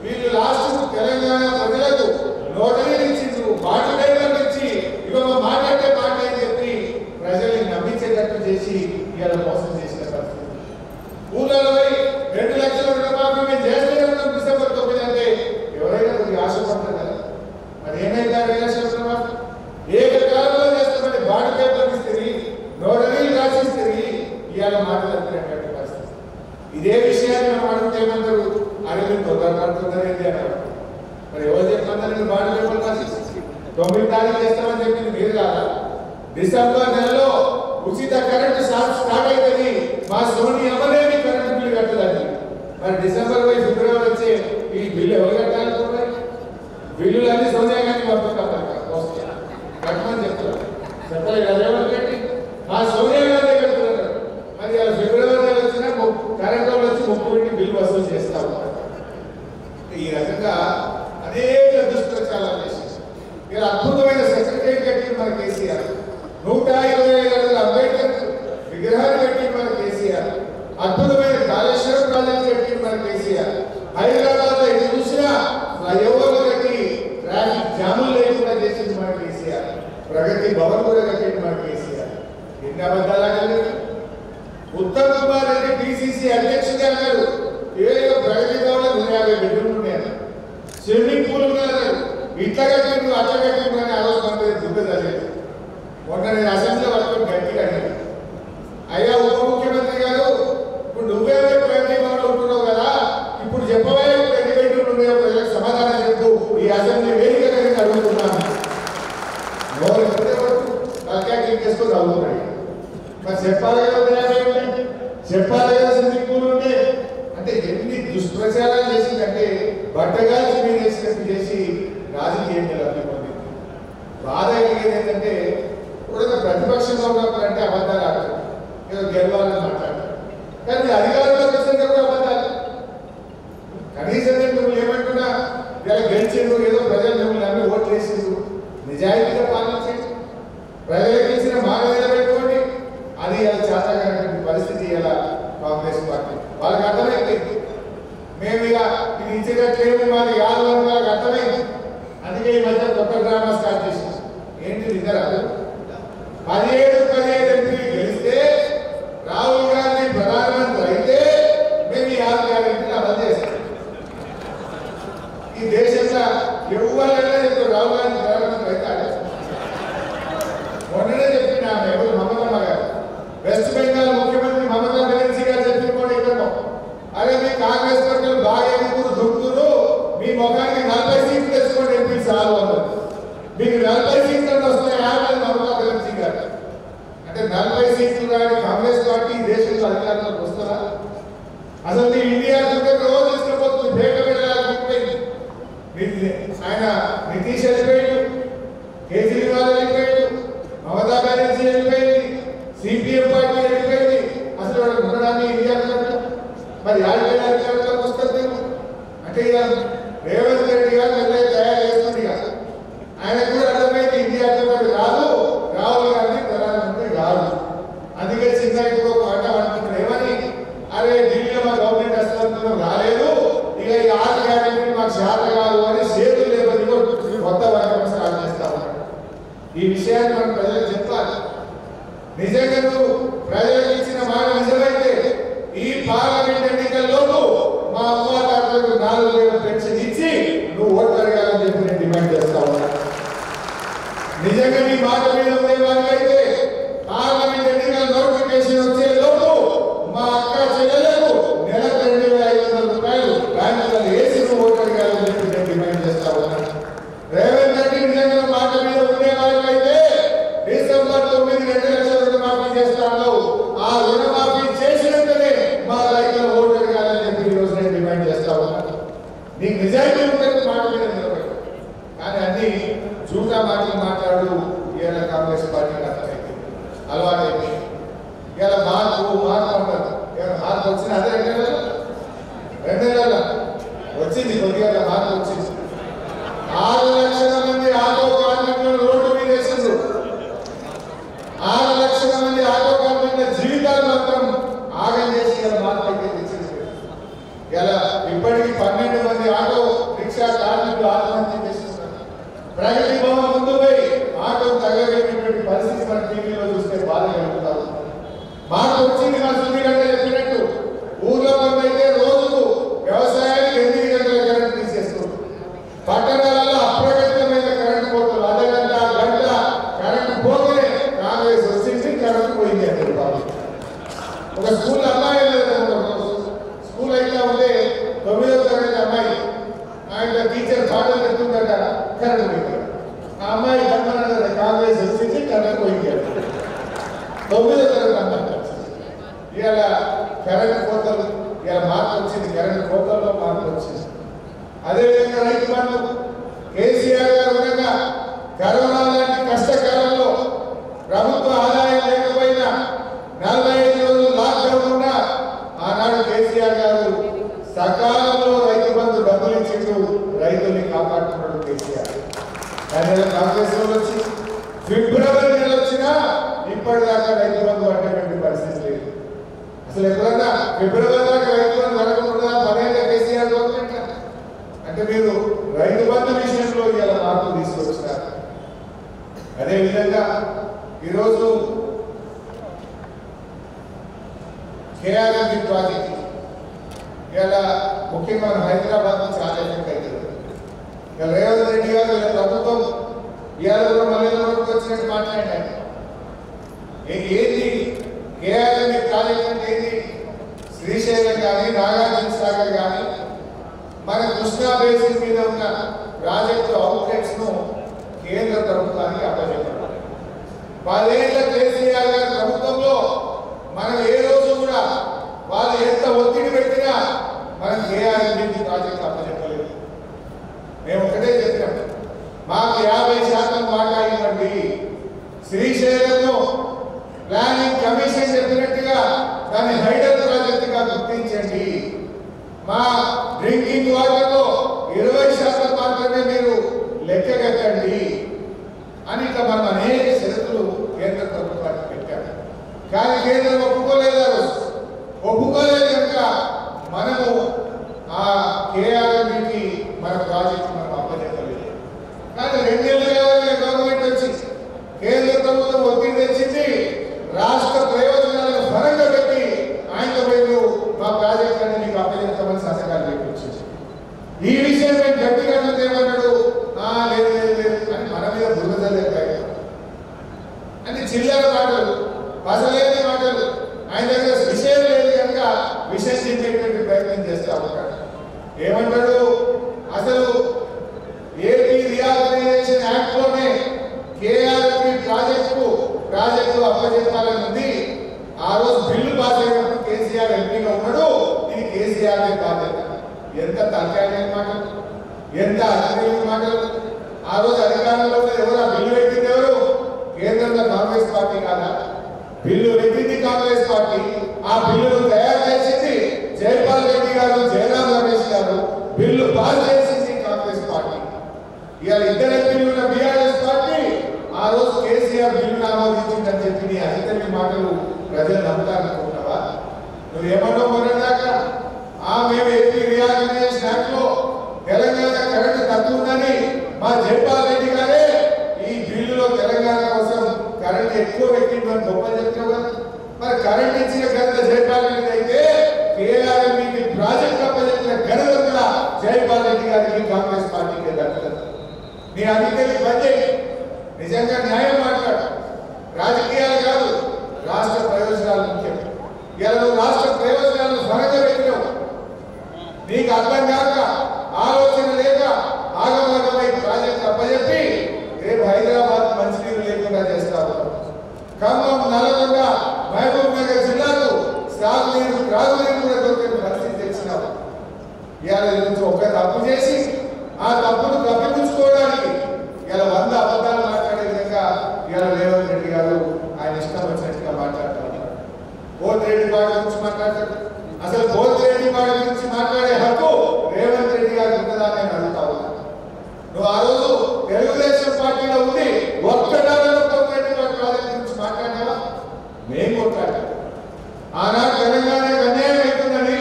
వీళ్ళు లాస్ట్ తెలంగాణ ప్రజలకు నోటరీలు ఇచ్చిండ్రు, బాండ్ పేపర్లు ఇచ్చి ఇక మాట్లాడే మాట అని చెప్పి ప్రజల్ని నమ్మించేటట్టు చేసి ఇలా మోసం చేసిన పరిస్థితి. ఊళ్ళలో 2 లక్షల రుణమాఫీ మేము చేస్తూనే ఉన్నాం డిసెంబర్ 9 అంటే ఎవరైనా కొద్దిగా ఆశపడతారు కదా. మరి ఏమైందా 2 లక్షల రుణమాఫీ? ఏకకాలంలో చేస్తామని బాండ్ పేపర్ ఇస్తుంది, నోటరీలు రాసిస్తుంది, ఇవాళ మాట్లాడుతున్నటువంటి పరిస్థితి. ఇదే విషయాన్ని మనం అడిగితే ఏమంటారు? అరే మీరు తొందరపడుతున్నారు ఏంటి అన్నారు. మరి ఎవరు చెప్పమన్నారు బాండ్ పేపర్ రాసిస్తుంది? 9 తారీఖు చేస్తామని చెప్పింది మీరు కాదా? డిసెంబర్ నెలలో ఉచిత కరెంటు స్టార్ట్ అవుతుంది, మా సోని అమ్మలేమి కరెంటు బిల్లు కట్టదండి. మరి డిసెంబర్ ఫిబ్రవరి వచ్చే ఈ బిల్లు ఎవరు కట్టాలనుకున్నారు? బిల్లులన్నీ సోనియా గాంధీ పంపుతారు కట్టమని చెప్తారు. చెప్పలేదు అదేమని కట్టి మా సోనియా గాంధీ కట్టున్నారు. మరి అలా ఫిబ్రవరి వచ్చినా కరెంట్ వాళ్ళు వచ్చి ముప్పు పెట్టి బిల్లు వసూలు చేస్తా ఉంటారు. ఈ రకంగా అనేక దుష్ప్రచారాలు చేసి ఇలా అద్భుతమైన సెక్రటరీ కట్టి మన కేసీఆర్, 125 అడుగుల అంబేద్కర్ విగ్రహాన్ని కట్టి మన కేసీఆర్, అద్భుతమైన కాళేశ్వరం ప్రాజెక్టు కట్టి మన కేసీఆర్, హైదరాబాద్ లో ఇది చూసినా ఫ్లైఓవర్లు కట్టి ట్రాఫిక్ జాములు లేకుండా చేసింది మన కేసీఆర్, ప్రగతి భవన్ కూడా కట్టింది మన కేసీఆర్. ఎన్ని అబద్ధాలు. ఉత్తమ్ కుమార్ రెడ్డి పిసిసి అధ్యక్షుడిగా అన్నారు, ఏదో ప్రగతి భవన్ 150 బెడ్రూమ్లు ఉన్నాయన్నారు, స్విమ్మింగ్ పూల్ ఉన్నాయన్నారు, ఇట్లా కట్టిండ్రు అట్లా కట్టిండ్రు అని ఆలోచన దుబ్బలేదు. మొన్న నేను అసెంబ్లీలో పట్టుకొని గట్టిగా అడిగాను, అయ్యా ఉప ముఖ్యమంత్రి గారు, ఇప్పుడు నువ్వేమే ప్రగతి భవన్ ఉంటున్నావు కదా, ఇప్పుడు చెప్పవే ఎన్ని బెడ్రూమ్లు ఉన్నాయో ప్రజలకు సమాధానం చెప్పు, ఈ అసెంబ్లీ వేదికగా నేను అడుగుతున్నాను. చేసుకొని చదువుతున్నాయి. మరి చెప్పాలి కదా, చెప్పాలి కదా స్విమ్మింగ్ పూల్ ఉంటే. అంటే ఎన్ని దుష్ప్రచారాలు చేసిందంటే బట్టగాల్చి మీద వేసినట్టు చేసి రాజకీయం లబ్ధి పొందింది. బాధ కలిగేది ఏంటంటే కూడా ప్రతిపక్షంలో ఉన్నప్పుడు అంటే అబద్ధాలు ఆడతారు, ఏదో గెలవాలని మాట్లాడతారు. కానీ అధికారంలోకి వచ్చినాక కూడా అబద్ధాలు. కనీసం మిమ్మల్ని ఏమంటున్నా ఇలా గెలిచిండు, ఏదో ప్రజలు మిమ్మల్ని అన్ని ఓట్లు వేసిండు, నిజాయితీగా పాలించండి, ప్రజలకు ఇచ్చిన మాట నిలబెట్టుకోండి. అది ఇలా చేతగానటువంటి పరిస్థితి ఇలా కాంగ్రెస్ పార్టీ వాళ్ళకి అర్థమైంది. మేము ఇక ఇది ఇచ్చినట్లేము మాది కాదు అని వాళ్ళకి అర్థమైంది. అందుకే ఈ మధ్య కొత్త డ్రామా స్టార్ట్ చేసింది. ఏంటి నిద్ర 17 ఎంపీలు గెలిస్తే రాహుల్ గాంధీ ప్రధానమంత్రి అయితే మేము ఈ 6 గ్యారెంటీలు అమలు చేస్తాం. ఈ దేశంలో ఎవరైనా ఇప్పుడు రాహుల్ గాంధీ ప్రధానమంత్రి అయితే మొన్ననే చెప్పిన ఎవరు మమతమ్మ గారు, వెస్ట్ బెంగాల్ ముఖ్యమంత్రి మమతా బెనర్జీ గారు చెప్పిన కూడా ఇక్కడ అరే కాంగ్రెస్ పార్టీలు బాగా ఎదుగురు దుక్కురు మీ ముఖానికి 40 సీట్లు తెచ్చుకోండి ఎంపీ చాలు అన్నారు. మీకు 40 సీట్లు వస్తాయి యాభై మమతా గారు అంటే 40 సీట్లు కానీ కాంగ్రెస్ పార్టీ దేశంలో అధికారంలోకి వస్తారా? అసలు ఇండియా రోజు తీసుకుపోతుంది పేట పెట్టాలి. ఆయన నితీష్ వెళ్ళిపోయాడు, కేజ్రీవాల్ వెళ్ళిపోయాడు, మమతా బెనర్జీ వెళ్ళిపోయింది, సిపిఎం పార్టీ వెళ్ళిపోయింది. అసలు వాడు ఉండడాన్ని ఇండియా మరి యాభై అధికారంలోకి వస్తుంది అంటే ఇక రేవంత్ రెడ్డి గారు నిర్ణయం తయారు చేస్తుంది. ఇక ఆయన కూడా అర్థమైంది ఇండియా రాదు, రాహుల్ గాంధీ ప్రధానమంత్రి రాదు. అందుకే చిన్న ఇప్పుడు ఒక మాట అంటున్నారు ఏమని, అరే ఢిల్లీలో మా గవర్నమెంట్ అసలు రాలేదు, ఇక ఈ 6 గ్యారెంటీ మాకు శాతం కాదు అని సేతులు లేబడి కొత్త వర్గం స్టార్ట్ చేస్తా ఉన్నాడు. ఈ విషయాన్ని మనం ప్రజలకు చెప్పాలి. నిజంగా నువ్వు ప్రజలకు ఇచ్చిన మాట నిజమైతే ఈ పార్లమెంట్ ఎన్నికల్లోనూ మా అమ్మ తాతలకు 4,000 పెన్షన్ ఇచ్చి నువ్వు ఓటు అడగాలని చెప్పి నేను డిమాండ్ చేస్తా ఉన్నా. నిజంగా నీ మాట మీద ఉండే వాళ్ళైతే పార్లమెంట్ ఎన్నికల నోటిఫికేషన్ వచ్చే లోపు మా అక్క చెల్లెలకు నెలకు 2,500 రూపాయలు బ్యాంకులలో వేసి నువ్వు ఓటు అడగాలని చెప్పి నేను డిమాండ్ చేస్తా ఉన్నా. రేవంత్ రెడ్డి నిజంగా మాట మీద ఉండే వాళ్ళైతే డిసెంబర్ 9 2 లక్షల రుణమాఫీ చేస్తాను, ఆ రుణమాఫీ చేసినట్టునే మా రైతుల ఓటు అడగాలని చెప్పి ఈ రోజు నేను డిమాండ్ చేస్తా ఉన్నా. నీకు నిజాయితీ ఉంటుంది మాట మీద నిలబడి, కానీ అన్ని జూటా మాటలు మాట్లాడు ఇవాళ కాంగ్రెస్ పార్టీకి అర్థమైంది, అలవాటైంది. ఇవాళ మార్పు అంటారు, ఇవాళ మార్పు వచ్చింది అదే 2 నెలల వచ్చింది, కొద్దిగా మార్పు వచ్చింది. 6 లక్షల మంది ఆటో కార్మికులను రోడ్డు మీద వేసిండ్రు. 6 లక్షల మంది ఆటో కార్మికుల జీవితాలు మాత్రం ఆగం చేసి ఇలా మార్పు అయితే తెచ్చింది. ఇలా ఇప్పటికీ 12 మంది ఆటో రిక్షా కార్మికులు ఆత్మహత్య చేస్తున్నారు. ప్రగతి భవన్ ముందు పోయి ఆటో తగలబెట్టినటువంటి పరిస్థితి మన టీవీలో చూస్తే బాధ కలుగుతారు. మార్పు వచ్చింది. మన సునీగంట చెప్పినట్టు ఊర్లో అయితే రోజుకు వ్యవసాయానికి 8 గంటల కరెంట్ తీసేస్తుంది. పట్టణాలలో అప్రగతిమైన కరెంటు పోతుంది. అర్ధగంట గంట కరెంటు పోతేనే కాంగ్రెస్ వచ్చింది, కరెంటు పోయింది అంటారు బాబు. ఒక స్కూల్ అమ్మాయి స్కూల్ అయితే ఉంటే 9వ తరగతి అమ్మాయి ఆయన టీచర్ పాటలు చెప్తుందట, కరెంటు పోయింది. ఆ అమ్మాయి గమనాలి కాంగ్రెస్ వచ్చింది, కరెంటు పోయింది అంటారు. 9వ తరగతి అమ్మాయి ఇవాళ కరెంటు కోతలు, ఇవాళ మార్పు వచ్చింది, కరెంటు కోతల్లో మార్పు వచ్చింది. అదేవిధంగా రైతు బంధు కేసీఆర్ గారు ఉండగా కరోనా లాంటి కష్టకాలంలో ప్రభుత్వ ఆదాయం లేకపోయినా 45 రోజులు లాక్డౌన్ ఉన్నా ఆనాడు కేసీఆర్ గారు సకాలంలో రైతు బంధు డబ్బులు ఇచ్చిండు, రైతుల్ని కాపాడుతున్నాడు కేసీఆర్. కానీ కాంగ్రెస్ వచ్చి ఫిబ్రవరి నెల వచ్చినా ఇప్పటిదాకా రైతు బంధు అడ్డటువంటి పరిస్థితి లేదు. అసలు ఎప్పుడన్నా ఫిబ్రవరి దాకా రైతు బంధు అడగకుండా పదేళ్ళ కేసీఆర్ గవర్నమెంట్ అంటే మీరు రైతు బంధు విషయంలో ఇలా మార్పు తీసుకొచ్చినారు. అదేవిధంగా ఈరోజు కేఆర్ఎంబి ప్రాజెక్ట్ ఇలా ముఖ్యంగా హైదరాబాద్ నుంచి చాలా ఎఫెక్ట్ అవుతుంది. ఇలా రేవంత్ రెడ్డి గారు ఇలా ప్రభుత్వం ఇవాళ కూడా మళ్ళీ వచ్చినట్టు మాట్లాడారు. ఏది కేఆర్ఎంబి ప్రాజెక్ట్ అంటే ఏది? శ్రీశైలం కానీ నాగార్జున సాగర్ కానీ మన కృష్ణా బేసిన్ మీద ఉన్న ప్రాజెక్టు అవుట్లెట్స్ ను కేంద్ర ప్రభుత్వానికి అప్పచెప్పారు. 10 ఏళ్ల కేసీఆర్ గారి ప్రభుత్వంలో మనం ఏ రోజు కూడా వాళ్ళు ఎంత ఒత్తిడి పెట్టినా మనం కేఆర్ఎంబి ప్రాజెక్టు అప్పచెప్పలేదు. మేము ఒకటే చెప్పాం, మాకు 50% వాటా ఇవ్వండి. శ్రీశైలంలో ప్లానింగ్ కమిషన్ చెప్పినట్టుగా దాన్ని హైడల్ ప్రాజెక్టుగా గుర్తించండి. మా డ్రింకింగ్ వాటర్లో 20% మాత్రమే మీరు లెక్క కట్టండి అని ఇట్లా మనం అనేక షరతులు కేంద్ర ప్రభుత్వానికి పెట్టారు. కానీ కేంద్రం ఒప్పుకోలేదు కనుక మనము ఆ కేఆర్ఎంబికి మన ప్రాజెక్టు మనం అప్పచెప్పలేదు. కానీ 2 ఏళ్ళుగా గవర్నమెంట్ వచ్చి కేంద్ర ప్రభుత్వం ఒత్తిడి తెచ్చింది, రాష్ట్ర ప్రయోజనాలను ఫలంగా పెట్టి ఆయనతో వైపు మా ప్రాజెక్ట్ అని మీకు అప్పచెప్తామని సంతకాలు పెట్టించింది. ఈ విషయం మేము గట్టిగా ఏమన్నాడు, లేదు అని మన మీద బురదలేపాయి అని చిల్లర మాటలు, పసలేని మాటలు, ఆయన దగ్గర విషయం లేదు కనుక విషయం చెప్పేటువంటి ప్రయత్నం చేస్తా ఏమంటాడు అసలు ఏపీ రీఆర్గనైజేషన్ యాక్ట్ లోనే కేఆర్పి ప్రాజెక్టు అప్పచెప్పాలని ఉంది. ఆ రోజు బిల్లు పాస్ అయినప్పుడు కేసీఆర్ ఎంపీగా ఉన్నాడు. ఇది కేసీఆర్ బాధ్యత. ఎంత తలకాయ మాటలు, ఎంత అధికారుల మాటలు. ఆ రోజు అధికారంలో ఎవరు ఆ బిల్లు పెట్టింది? ఎవరు? కేంద్రంలో కాంగ్రెస్ పార్టీ కాదా? బిల్లు పెట్టింది కాంగ్రెస్ పార్టీ. ఆ బిల్లును తయారు చేసింది జైపాల్ రెడ్డి గారు, జయరాం రమేష్ గారు. బిల్లు పాస్ చేసింది కాంగ్రెస్ పార్టీ. ఇవాళ ఇద్దరు ఎంపీలు ఉన్న బీఆర్ఎస్ పార్టీ ఆ రోజు కేసీఆర్ బిల్లును ఆమోదించిందని చెప్పి నీ అధికారి మాటలు ప్రజలు నమ్ముతారనుకుంటావా? నువ్వేమన్నా మొన్నదాకా మేము ఏపీ రీఆర్గనైజేషన్ యాక్ట్ లో తెలంగాణ కరెంటు తక్కువ ఉందని మా జైపాల్ రెడ్డి గారే ఈ బిల్లులో తెలంగాణ కోసం కరెంట్ ఎక్కువ పెట్టిందని గొప్ప చెప్తావు కదా. మరి కరెంట్ ఇచ్చిన ఘనత జైపాల్ రెడ్డి అయితే కేఆర్ఎంకి ప్రాజెక్ట్ అప్పచెప్పిన ఘనత కూడా జైపాల్ రెడ్డి గారికి, కాంగ్రెస్ పార్టీకి దక్కదు. నీ అధికారి పని నిజంగా న్యాయం మాట్లాడు. రాజకీయాలు కాదు, రాష్ట్ర ప్రయోజనాలు ముఖ్యం. ఇలా నువ్వు రాష్ట్ర ప్రయోజనాలను త్వరగా పెట్టినావు. నీకు అర్థం కాక, ఆలోచన లేక ఆగమగమై ప్రాజెక్ట్ అప్పచెప్పి రేపు హైదరాబాద్ మంచినీరు లేకుండా చేస్తావు. ఖమ్మం, నల్గొండ, మహబూబ్ నగర్ జిల్లాకు సాగునీరు, త్రాగునీరు కూడా దొరికిన పరిస్థితి తెచ్చినావు. ఇవాళ నుంచి ఒక్క తప్పు చేసి ఆ తప్పును కప్పిపుచ్చుకోవడానికి ఇలా 100 అబద్ధాలు మాట్లాడే విధంగా ఇవాళ రేవంత్ రెడ్డి గారు ఆయన ఇష్టం వచ్చినట్టుగా మాట్లాడతారు. పోతిరెడ్డి పాట గురించి మాట్లాడతారు. అసలు పోతిరెడ్డి పాట గురించి మాట్లాడే హక్కు రేవంత్ రెడ్డి గారికి ఉన్నదా అని అడుగుతా ఉన్నా. నువ్వు ఆ రోజు తెలుగుదేశం పార్టీలో ఉండి ఒక్కడాలలో పోతిరెడ్డి పాట ప్రాజెక్ట్ గురించి మాట్లాడావా? మేము కొట్లాడాం. ఆనాడు తెలంగాణకు అన్యాయం అవుతుందని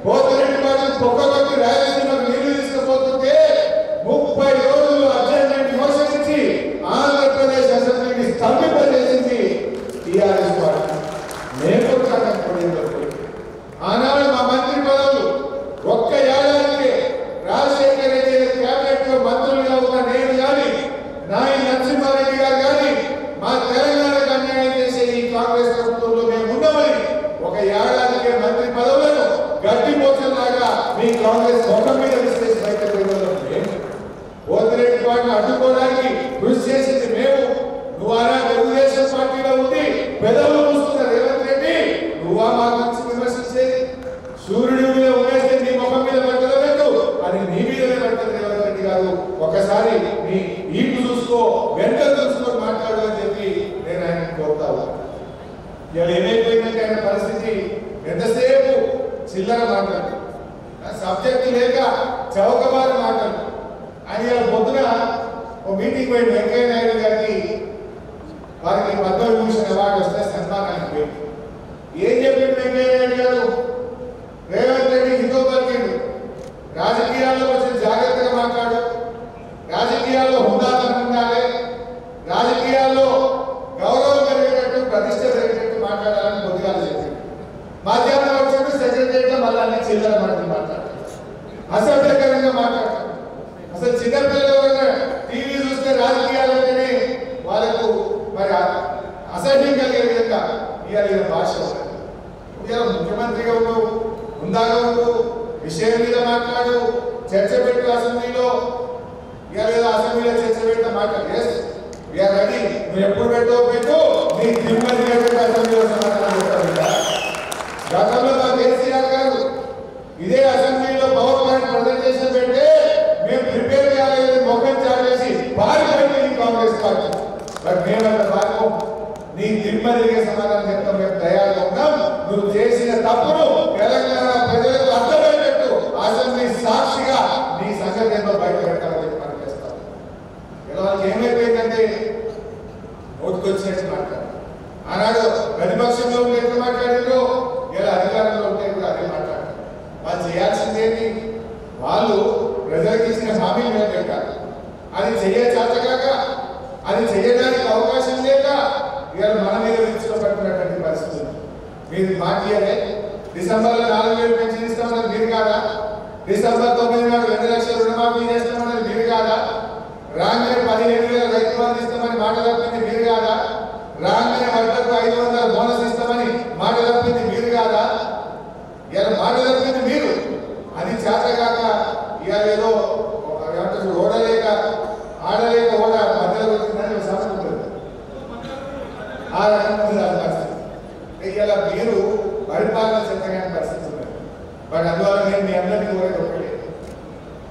పోతిరెడ్డి పాటలు పొక్కకొచ్చి రాయలసీమకు నీళ్లు తీసుకుపోతుంటే 30 రోజులు అడ్జస్ట్మెంట్ మోసగించి ఆంధ్రప్రదేశ్ అసెంబ్లీని స్తంభింపజేసింది టీఆర్ఎస్ పార్టీ. మేము ఆనాడు మా మంత్రి పదవులు ఒక్క ఏడాదికి రాజశేఖర రెడ్డి కేబినెట్ లో మంత్రులుగా ఉన్న నేను కానీ, నాయన నరసింహారెడ్డి గారు కానీ మా తెలంగాణకు అన్యాయం చేసే ఈ కాంగ్రెస్ ప్రభుత్వంలో మేము ఉన్నామని ఒక ఏడాదికే మంత్రి పదవులను గట్టిపోతులాగా మీ కాంగ్రెస్ ముఖం మీద విశ్లేషణ పోతిరెడ్డి పాటను అడ్డుకోవడానికి కృషి చేసింది మేము. నువ్వు అలా తెలుగుదేశం పార్టీలో ఉండి పెదవులు మూసుకున్న రేవంత్ రెడ్డి నువ్వా మా గురించి విమర్శించేది? సూర్యుడి మీద ఉండేస్తే నీ ముఖం మీద పట్టలేదు, అది నీ మీదనే పడుతుంది. రేవంత్ రెడ్డి గారు ఒకసారి నీ ఈపు చూసుకో, వెంట చూసుకొని మాట్లాడు అని చెప్పి నేను ఆయన కోరుతాను. ఇలా ఏమైపోయిందంటే ఆయన పరిస్థితి ఎంతసేపు చిల్లర మాట్లాడు, సబ్జెక్టు లేక చౌకబారు మాట్లాడు. ఆయన ఇలా పొద్దున ఓ మీటింగ్ పోయింది వెంకయ్య నాయుడు గారికి, వారికి పద్మవిభూషణ్ అవార్డు వస్తే సన్మానానికి పోయింది. ఏం చెప్పింది వెంకయ్య నాయుడు గారు? రేవంత్ రెడ్డి హితో పలికిండు, రాజకీయాల్లో కొంచెం జాగ్రత్తగా మాట్లాడు, రాజకీయాల్లో హుందాతనం ఉండాలి, రాజకీయాల్లో గౌరవం పెరిగేటట్టు, ప్రతిష్ట పెరిగేటట్టు మాట్లాడాలని పొద్దుగాల చెప్పింది. మధ్యాహ్నం వచ్చినట్టు సెక్రటరీలో మళ్ళీ అన్ని చిల్లర మాట్లాడతారు, అసభ్యకరంగా మాట్లాడతారు. అసలు చిన్నపిల్లలు టీవీ చూస్తే రాజకీయాలంటేనే వాళ్ళకు మరి అసహ్యం కలిగే విధంగా ఇవాళ భాష. ఇవాళ ముఖ్యమంత్రిగా ఉండు, ఉందాగా ఉండు, విషయం మీద మాట్లాడు, చర్చ పెట్టు అసెంబ్లీలో. ఇవాళ అసెంబ్లీలో చర్చ పెట్టిన మాట్లాడు. Yes we're ready. నువ్వు ఎప్పుడు పెట్టు, నీ దిమ్మది అసెంబ్లీలో సమాధానం పెట్టాలి. గతంలో మా కేసీఆర్ గారు ఇదే అసెంబ్లీలో పవర్ పాయింట్ ప్రజెంటేషన్ పెడితే మేము ప్రిపేర్ కాలేదు, మొక్కలు చాటేసి పారిపోయింది కాంగ్రెస్ పార్టీ. బట్ మేమంతా పారిపో, నీ దిమ్మదిరిగే సమాధానం చెప్తాం. మేము తయారుగా ఉన్నాం. నువ్వు చేసిన తప్పును తెలంగాణ ప్రజలకు అర్థమయ్యేటట్టు అసెంబ్లీ సాక్షిగా నీ సంగతి ఏంటో బయట పెట్టాలని చెప్పి మనం చేస్తాం. ఇలా వాళ్ళకి ఏమైపోయిందంటే నోటుకొచ్చినట్టు మాట్లాడారు. ఆనాడు ప్రతిపక్షంలో ఉంటే ఎట్లా మాట్లాడారో ఇలా అధికారంలో ఉంటే కూడా అదే మాట్లాడారు. వాళ్ళు చేయాల్సిందేంటి? వాళ్ళు ప్రజలకు ఇచ్చిన హామీలు నిలబెట్టాలి. అది చేయచాతగాక, అది చేయడానికి అవకాశం లేక ఇవాళ మన మీద విరుచుకోబట్టినటువంటి పరిస్థితి. మీరు మాట్లాడే డిసెంబర్లో 4,000 పెన్షన్ ఇస్తామన్నది మీరు కాదా? డిసెంబర్ 9 నాడు 2 లక్షల రుణమాఫీ చేస్తామన్నది మీరు కాదా? రాగానే 15,000 రైతు బంధు ఇస్తామని మాట తప్పింది మీరు కాదా? రాగానే వడ్లకు 500 బోనస్ ఇస్తామని మాట తప్పింది మీరు కాదా? ఇలా మాట తప్పింది మీరు. అది చేతగాక ఇవాళ ఏదో ఓడలేక ఆడలేక ఓడ మధ్యలో వచ్చిందని సమస్య ఉంటుంది. ఆ రకంగా పరిస్థితి ఇలా మీరు పరిపాలన చెందగానే పరిస్థితి ఉన్నది. బట్ అందువల్ల నేను మీ అందరినీ కోరేది ఒకటే,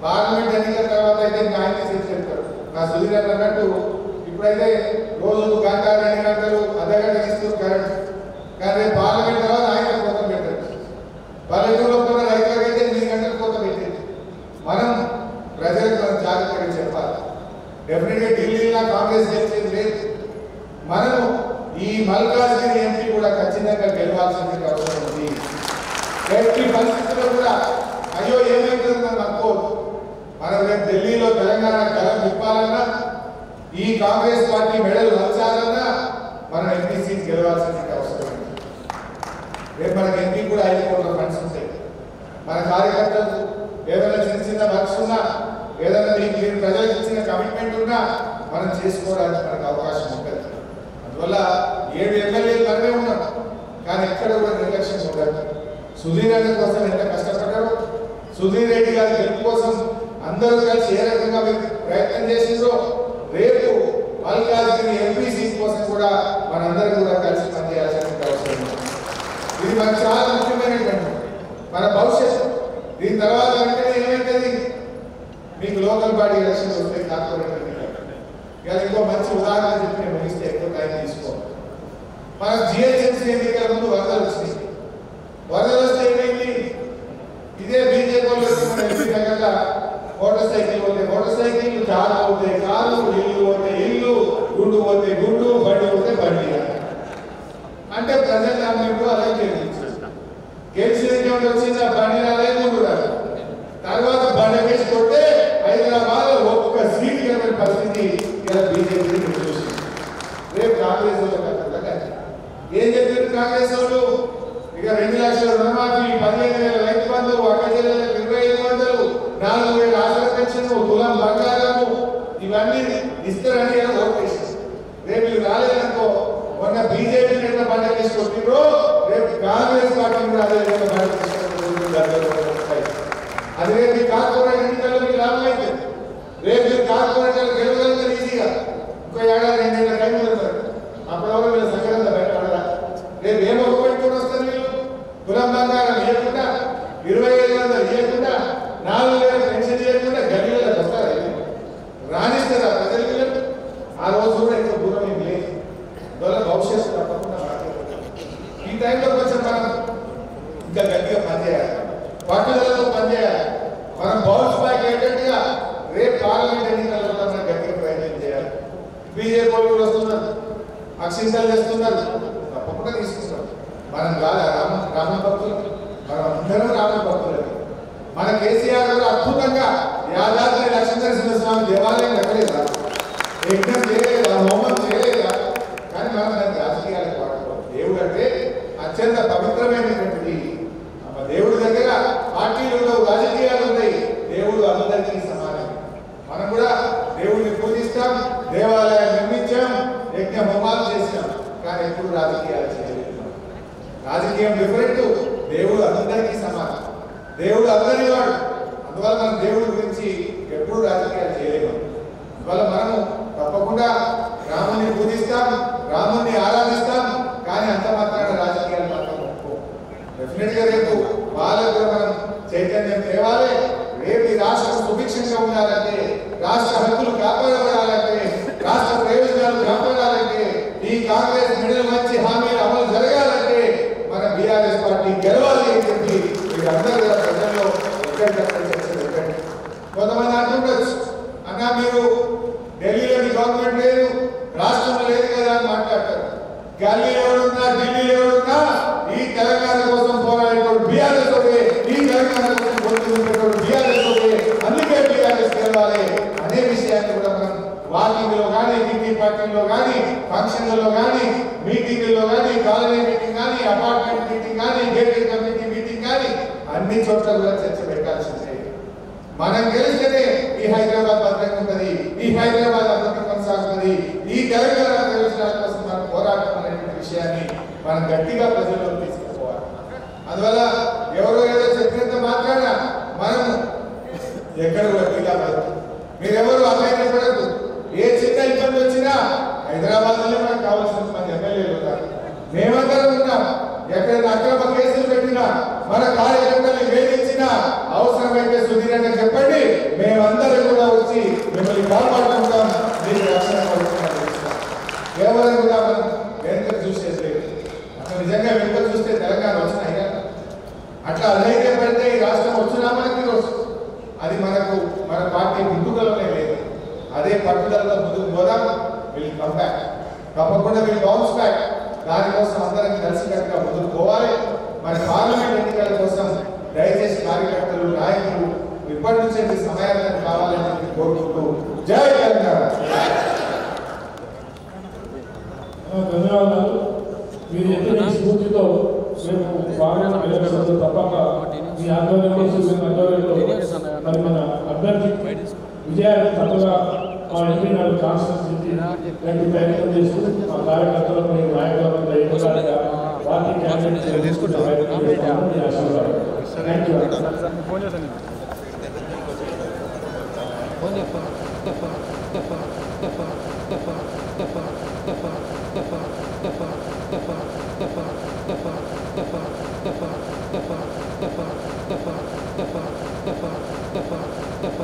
పార్లమెంట్ ఎన్నికల తర్వాత అయితే ఆయన చేస్తారు. నా సుధీర్ అన్నట్టు ఇప్పుడైతే రోజు గంట 2 గంటలు అర్ధగంట ఇస్తూ కరెంట్, కానీ పార్లమెంట్ తర్వాత ఆయన కోత పెట్టారు. పల్లెటూరులో కూడా రైతులకైతే 8 గంటలు కోత పెట్టేది. మనం ప్రజలకు మనం జాగ్రత్తగా చెప్పాలి. డెఫినెట్గా ఢిల్లీలో కాంగ్రెస్ గెలిచేది లేదు. మనము ఈ మల్కాజ్గిరి ఎంపీ కూడా ఖచ్చితంగా గెలవాల్సిన అవసరం ఉంది. ఎట్టి పరిస్థితుల్లో కూడా అయ్యో ఏమైతుందని మనం అనుకోవద్దు. మనం రేపు ఢిల్లీలో తెలంగాణ కలం విప్పాలన్నా, ఈ కాంగ్రెస్ పార్టీ మెడలు వంచాలన్నా మనం ఎంపీ సీట్ గెలవాల్సిన అవసరం ఉంది. రేపు మనకి ఎంపీ కూడా 5 కోట్ల ఫండ్స్ ఉంటాయి. మన కార్యకర్తలు ఏదైనా చిన్న చిన్న వర్క్స్ ఉన్నా, ఏదైనా మీరు ప్రజలకు ఇచ్చిన కమిట్మెంట్ ఉన్నా మనం చేసుకోవడానికి మనకు అవకాశం ఉంటుంది. అందువల్ల 7 ఎమ్మెల్యేలు మనమే ఉన్నాం, కానీ ఎక్కడ కూడా నిర్లక్ష్యం ఉండదు. సుధీర్ రెడ్డి కోసం ఎంత కష్టపడ్డారో, సుధీర్ రెడ్డి గారి గెలుపు కోసం అందరూ కలిసి ఏ రకంగా ప్రయత్నం చేసిందో, రేపు మల్కాజ్గిరి ఎంపీ సీట్ కోసం కూడా మనందరూ కూడా కలిసి పనిచేయాల్సిన అవసరం ఉంది. ఇది మనకు చాలా ముఖ్యమైనటువంటి మన భవిష్యత్తు. దీని తర్వాత వెంటనే ఏమైతుంది, మీకు లోకల్ బాడీ ఎలక్షన్ వస్తాయి, కార్పొరేట్ ఎన్నికలు. ఇక ఇంకో మంచి ఉదాహరణ చెప్పి నేను ముగిస్తే ఎక్కువ టైం తీసుకోవాలి. మన జిహెచ్ఎంసీ ఎన్నికల ముందు వరదలు వచ్చినాయి. వరదలు వస్తే ఏమైంది, ఇదే బీజేపీ వాళ్ళు మన ఎంపీ దగ్గర మోటార్ సైకిల్ పోతే మోటార్ సైకిల్, కారు పోతే కారు, ఇల్లు పోతే ఇల్లు, గుండు పోతే గుండు, బండి పోతే బండి. అంటే ప్రజలు అన్నింటిలో అలాగే గెలిచిన వచ్చింది, ఆ బండి రాలే, గుండు రాలే. తర్వాత బండి వేసి కొట్టే హైదరాబాద్ ఒక్క సీట్ కలిగిన పరిస్థితి ఇలా బీజేపీ చూసింది. రేపు కాంగ్రెస్ ఏం చెప్పారు కాంగ్రెస్ వాళ్ళు, ఇక 2 లక్షల రుణమాఫీ, 15,000 రైతు బంధు, అక్క జిల్లాలకు 2,500, 4,000 ఆసర పెన్షన్, తులం బంగారము, ఇవన్నీ ఇస్తారని ఓటేసారు. రేపు ఇవి రాలేదనుకో, మొన్న బీజేపీ ఎట్లా పండుగ తీసుకొచ్చిండ్రో రేపు కాంగ్రెస్ పార్టీ కూడా అదే పండుగ తీసుకొచ్చి అది రేపు కార్పొరేట్ ఎన్నికల్లో మీకు లాభం అయితే రేపు మీరు కార్పొరేట్ గెలవగలుగుతారు ఈజీగా. ఇంకో ఏడాది 2 ఏళ్ళ టైం పెడతారు. అప్పటివరకు మీరు సంక్రాంతి బయటపడరా. రేపు ఏమో పెట్టుకుని వస్తారు, మీరు తులం బంగారం ఇవ్వకుండా, 2,500 ఇవ్వకుండా, 4,000 పెన్షన్ ఇవ్వకుండా గల్లీలకు వస్తారా? రాణిస్తారా ప్రజలు? ఆ రోజు కూడా ఎక్కువ దూరం ఏం లేదు. అందువల్ల భవిష్యత్తు తప్పకుండా ఈ టైంలో కొంచెం మనం ఇంకా గట్టిగా పనిచేయాలి, పట్టుదలతో పనిచేయాలి. మనం బౌన్స్ బ్యాక్ అయ్యేటట్టుగా రేపు పార్లమెంట్ ఎన్నికల్లో మనం గట్టిగా ప్రయత్నం చేయాలి. బీజేపీ వాళ్ళు కూడా వస్తున్నారు, అక్షింతలు చేస్తున్నారు, తప్పకుండా తీసుకుంటారు. మనం కాదు రామ భక్తులు, మనం అందరం రామ భక్తులు. మన కేసీఆర్ కూడా అద్భుతంగా యాదాద్రి లక్ష్మీనరసింహస్వామి దేవాలయం కట్టలేదా, యజ్ఞం చేయలేదా, హోమం చేయలేదా, కానీ మనం దానికి రాజకీయాలకు వాడుకోవాలి. దేవుడు అంటే అత్యంత పవిత్రమైనటువంటిది. దేవుడి దగ్గర పార్టీలు ఉండవు, రాజకీయాలు ఉన్నాయి. దేవుడు అందరికీ సమానం. మనం కూడా దేవుడిని పూజిస్తాం, దేవాలయాలు నిర్మించాం, యజ్ఞ హోమాలు చేసాం, కానీ ఎప్పుడు రాజకీయాలు చేయలేదు. రాజకీయం డిఫరెంట్, దేవుడు అందరికీ సమానం, దేవుడు అందరి వాడు. అందువల్ల మనం దేవుడి గురించి ఎప్పుడు రాజకీయాలు చేయలేము. అందువల్ల మనము తప్పకుండా రాముని పూజిస్తాం, రాముని ఆరాధిస్తాం, కానీ అంత మాత్రాన రాజకీయాలు మాత్రం డెఫినెట్ గా రేపు వాళ్ళకు మనం చైతన్యం తేవాలి. రేపు ఈ రాష్ట్రం సుభిక్షంగా ఉండాలంటే, రాష్ట్ర హక్కులు కాపాడబడాలంటే, రాష్ట్ర ప్రయోజనాలు కాపాడాలంటే, ఈ కాంగ్రెస్ మెడల్ మంచి హామీలు అమలు జరగాలంటే మన బీఆర్ఎస్ పార్టీ గెలవాలి అని చెప్పి మీరు అందరూ ప్రజల్లో ఎక్కడికక్కడ చర్చ పెట్టండి. కొంతమంది అంటుండొచ్చు, అన్నా మీరు ఢిల్లీలోని గవర్నమెంట్ లేదు, రాష్ట్రంలో లేదు కదా అని మాట్లాడతారు. గల్లీలో ఎవరున్నా, ఢిల్లీలో ఎవరున్నా, ఈ తెలంగాణ కోసం పోరాడేటోడు బీఆర్ఎస్ ఒకటే, ఈ తెలంగాణ కోసం పోరాడేటోడు బీఆర్ఎస్ ఒకటే, అందుకే బీఆర్ఎస్ గెలవాలి అనే విషయాన్ని కూడా మనం వాకింగ్లో కానీ, కిట్టి పార్టీలో కానీ, ఫంక్షన్లలో కానీ, మీటింగ్లో కానీ, కాలనీ మీటింగ్ కానీ, అపార్ట్మెంట్ మీటింగ్ కానీ, గేటెడ్ కమిటీ మీటింగ్ కానీ అన్ని చోట్ల కూడా చర్చ పెట్టాల్సిందే. మనం గెలిస్తేనే ఈ హైదరాబాద్ భద్రంగా ఉంటుంది, ఈ హైదరాబాద్ అభివృద్ధి కొనసాగుతుంది, ఈ తెలంగాణ ప్రయోజనాల కోసం మనం పోరాటం అనేటువంటి విషయాన్ని మనం గట్టిగా ప్రజల్లో తీసుకుపోవాలి. అందువల్ల ఎవరో ఏదో చెప్పినంత మాత్రాన మనం ఎక్కడ మీరెవరు అసైనపడద్దు. ఏ చిన్న ఇబ్బంది వచ్చినా హైదరాబాద్లోనే మనకు కావాల్సిన మంది ఎమ్మెల్యేలు ఉన్నారు. మేమందరం ఉన్నాం. ఎక్కడైనా అక్రమ కేసులు పెట్టినా మన కార్యకర్తల్ని వేధించినా అవసరమైతే సుధీరంగా చెప్పండి, మేమందరం కూడా వచ్చి మిమ్మల్ని కాపాడుకుంటాం. మీకు రక్షణ ఎవరు కూడా మనం వెనుక చూసేది లేదు. అసలు నిజంగా వెనుక చూస్తే తెలంగాణ వచ్చిన అయ్యా అట్లా అధైర్యం పడితే ఈ రాష్ట్రం వచ్చినా మనకి రోజు అది మనకు మన పార్టీ ముందుకలోనే లేదు. అదే పట్టుదలతో ముందుకు పోదాం. వీళ్ళు కమ్ బ్యాక్, తప్పకుండా వీళ్ళు బౌన్స్ బ్యాక్. దానికోసం అందరం కలిసికట్టుగా ముందుకు పోవాలి. మరి పార్లమెంట్ ఎన్నికల కోసం దయచేసి కార్యకర్తలు నాయకులు ఇప్పటి నుంచే మీ సమయాన్ని కావాలని చెప్పి కోరుకుంటూ జై తెలంగాణ. ధన్యవాదాలు. మీరు చెప్పిన స్ఫూర్తితో మేము బాగా నిలబెడతాం. తప్పక మీ ఆధ్వర్యంలో ఆధ్వర్యంలో మరి మన అభ్యర్థి విజయాన్ని తప్పగా మా ఎంపీ నాడు కాన్స్టిట్యూన్సీ ఇలాంటి ప్రయత్నం చేస్తూ మా కార్యకర్తలకు మేము నాయకులకు పార్టీ క్యాండిడేట్ తీసుకుంటాం. Thank you.